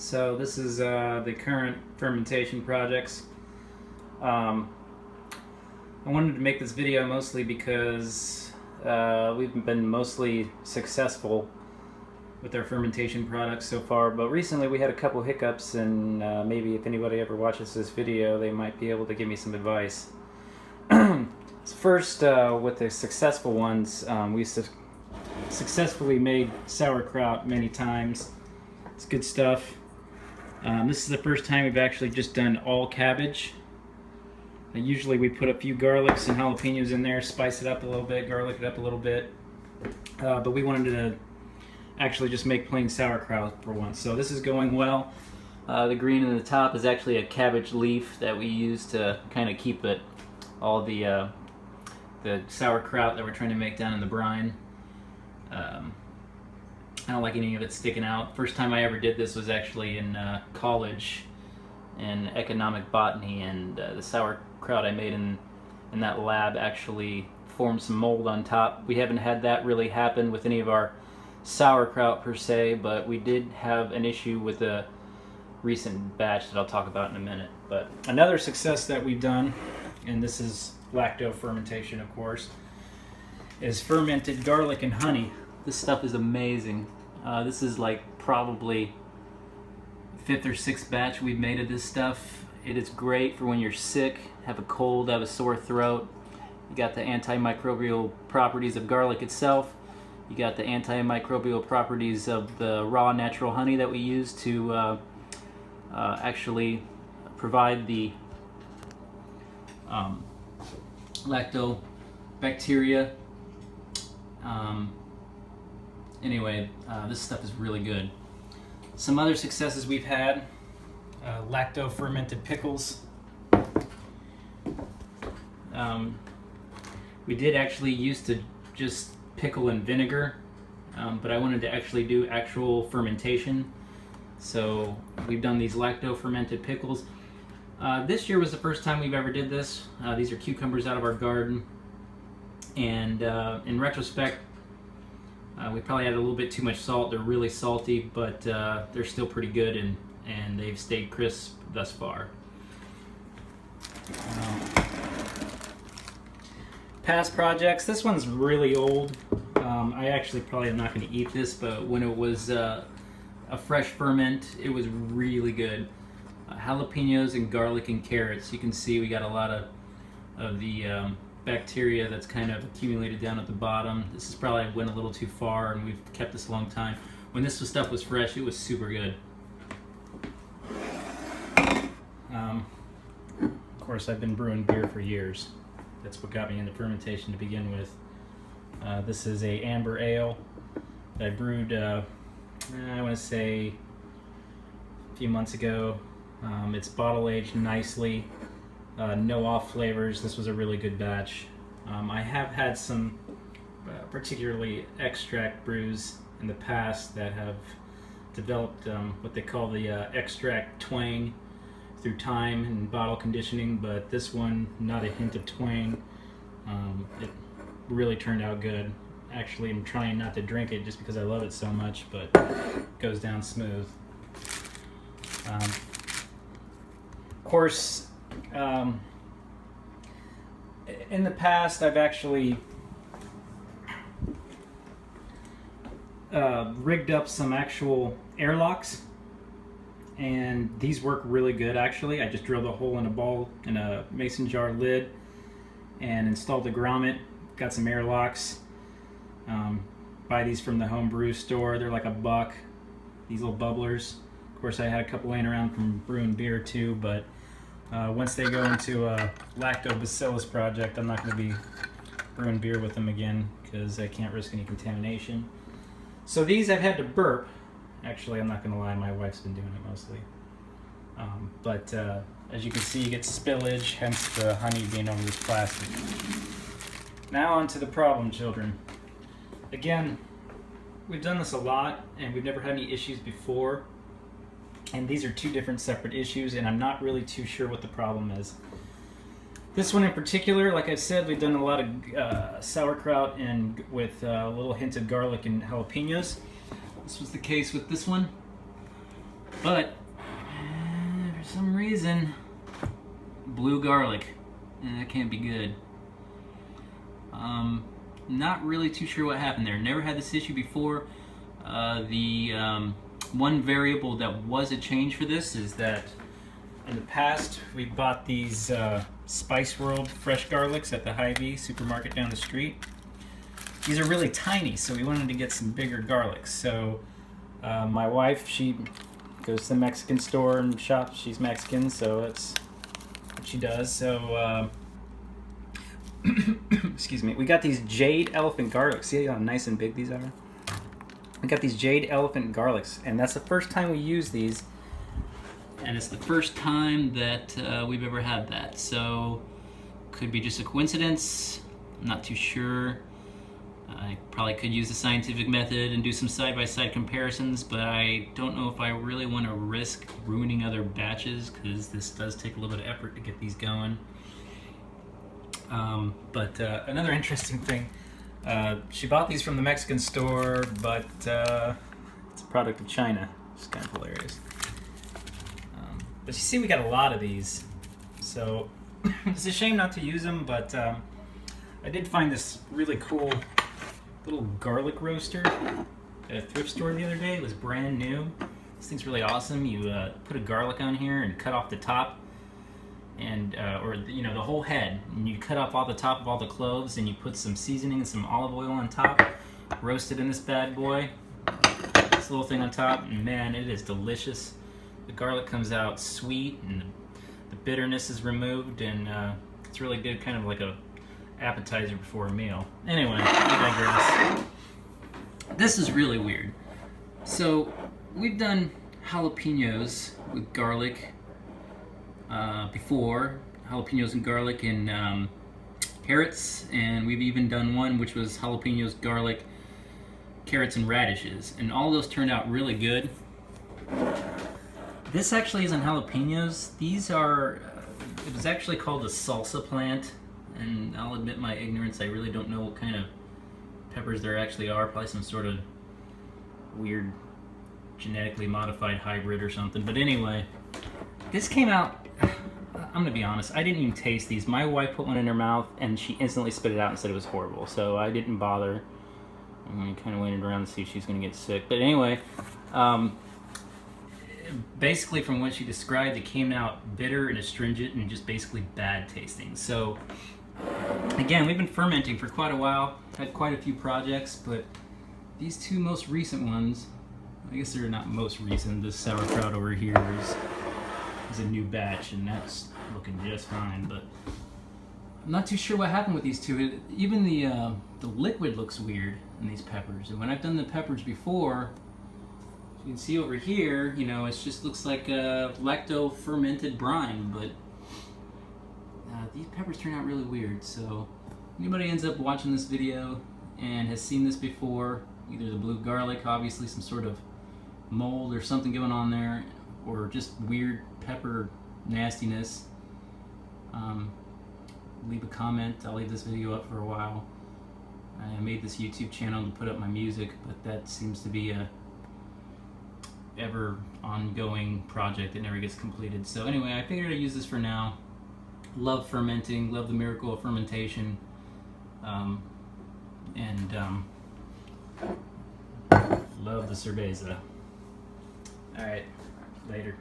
So this is the current fermentation projects. I wanted to make this video mostly because we've been mostly successful with our fermentation products so far, but recently we had a couple hiccups, and maybe if anybody ever watches this video, they might be able to give me some advice. First, with the successful ones, we successfully made sauerkraut many times. It's good stuff. This is the first time we've actually just done all cabbage. Usually we put a few garlics and jalapenos in there, spice it up a little bit, garlic it up a little bit. But we wanted to actually just make plain sauerkraut for once. So this is going well. The green in the top is actually a cabbage leaf that we use to kind of keep it all the sauerkraut that we're trying to make down in the brine. I don't like any of it sticking out. First time I ever did this was actually in college in economic botany, and the sauerkraut I made in that lab actually formed some mold on top. We haven't had that really happen with any of our sauerkraut per se, but we did have an issue with a recent batch that I'll talk about in a minute. But another success that we've done, and this is lacto-fermentation of course, is fermented garlic and honey. This stuff is amazing. This is like probably 5th or 6th batch we've made of this stuff. It is great for when you're sick, have a cold, have a sore throat. You got the antimicrobial properties of garlic itself. You got the antimicrobial properties of the raw natural honey that we use to actually provide the lactobacteria. Anyway, this stuff is really good. Some other successes we've had, lacto-fermented pickles. We did actually used to just pickle in vinegar, but I wanted to actually do actual fermentation. So we've done these lacto-fermented pickles. This year was the first time we've ever did this. These are cucumbers out of our garden, and in retrospect, we probably had a little bit too much salt. They're really salty, but they're still pretty good, and they've stayed crisp thus far. Past projects. This one's really old. I actually probably am not going to eat this, but when it was a fresh ferment, it was really good. Jalapenos and garlic and carrots. You can see we got a lot of the bacteria that's kind of accumulated down at the bottom. This is probably went a little too far, and we've kept this a long time. When this stuff was fresh, it was super good. Of course, I've been brewing beer for years. That's what got me into fermentation to begin with. This is a amber ale that I brewed, I want to say a few months ago. It's bottle aged nicely. No off flavors. This was a really good batch. I have had some particularly extract brews in the past that have developed what they call the extract twang through time and bottle conditioning, but this one, not a hint of twang. It really turned out good. Actually, I'm trying not to drink it just because I love it so much, but it goes down smooth. Of course, in the past, I've actually rigged up some actual airlocks, and these work really good actually. I just drilled a hole in a mason jar lid and installed a grommet, got some airlocks. Buy these from the home brew store. They're like $1, these little bubblers. Of course, I had a couple laying around from brewing beer too, but once they go into a lactobacillus project, I'm not going to be brewing beer with them again because I can't risk any contamination. So these I've had to burp. Actually, I'm not going to lie, my wife's been doing it mostly. But as you can see, you get spillage, hence the honey being over this plastic. Now on to the problem, children. Again, we've done this a lot, and we've never had any issues before. And these are two different separate issues, and I'm not really too sure what the problem is. This one in particular, like I said, we've done a lot of sauerkraut and with a little hint of garlic and jalapenos. This was the case with this one. But for some reason, blue garlic, that can't be good. Not really too sure what happened there. Never had this issue before. The one variable that was a change for this is that in the past we bought these Spice World fresh garlics at the Hy-Vee supermarket down the street. These are really tiny, so we wanted to get some bigger garlics. So my wife, she goes to the Mexican store and shops. She's Mexican, so that's what she does. So excuse me, we got these Jade Elephant garlics. See how nice and big these are? We got these Jade Elephant garlics, and that's the first time we use these. And it's the first time that we've ever had that. So could be just a coincidence. I'm not too sure. I probably could use the scientific method and do some side-by-side comparisons, but I don't know if I really want to risk ruining other batches, because this does take a little bit of effort to get these going. But another interesting thing, she bought these from the Mexican store, but it's a product of China. It's kind of hilarious. But you see, we got a lot of these, so it's a shame not to use them, but I did find this really cool little garlic roaster at a thrift store the other day. It was brand new. This thing's really awesome. You put a garlic on here and cut off the top, and or you know, the whole head, and you cut off all the top of all the cloves, and you put some seasoning and some olive oil on top, roast it in this bad boy, this little thing on top, and man, it is delicious. The garlic comes out sweet, and the bitterness is removed, and it's really good, kind of like a appetizer before a meal. Anyway, I digress. This is really weird. So we've done jalapenos with garlic before, jalapenos and garlic and carrots, and we've even done one which was jalapenos, garlic, carrots, and radishes, and all those turned out really good. This actually isn't jalapenos. These are, it was actually called a salsa plant, and I'll admit my ignorance, I really don't know what kind of peppers there actually are. Probably some sort of weird genetically modified hybrid or something. But anyway, this came out, I'm gonna be honest, I didn't even taste these. My wife put one in her mouth and she instantly spit it out and said it was horrible, so I didn't bother. I kind of waited around to see if she's gonna get sick. But anyway, basically from what she described, it came out bitter and astringent and just basically bad tasting. So again, we've been fermenting for quite a while, had quite a few projects, but these two most recent ones, I guess they're not most recent. This sauerkraut over here is a new batch, and that's looking just fine, but I'm not too sure what happened with these two. Even the liquid looks weird in these peppers, and when I've done the peppers before, you can see over here, you know, it just looks like a lacto-fermented brine, but these peppers turn out really weird. So anybody ends up watching this video and has seen this before, either the blue garlic, obviously some sort of mold or something going on there, or just weird pepper nastiness, leave a comment. I'll leave this video up for a while. I made this YouTube channel to put up my music, but that seems to be a ever ongoing project that never gets completed. So anyway, I figured I'd use this for now. Love fermenting, love the miracle of fermentation, and love the cerveza. Alright, later.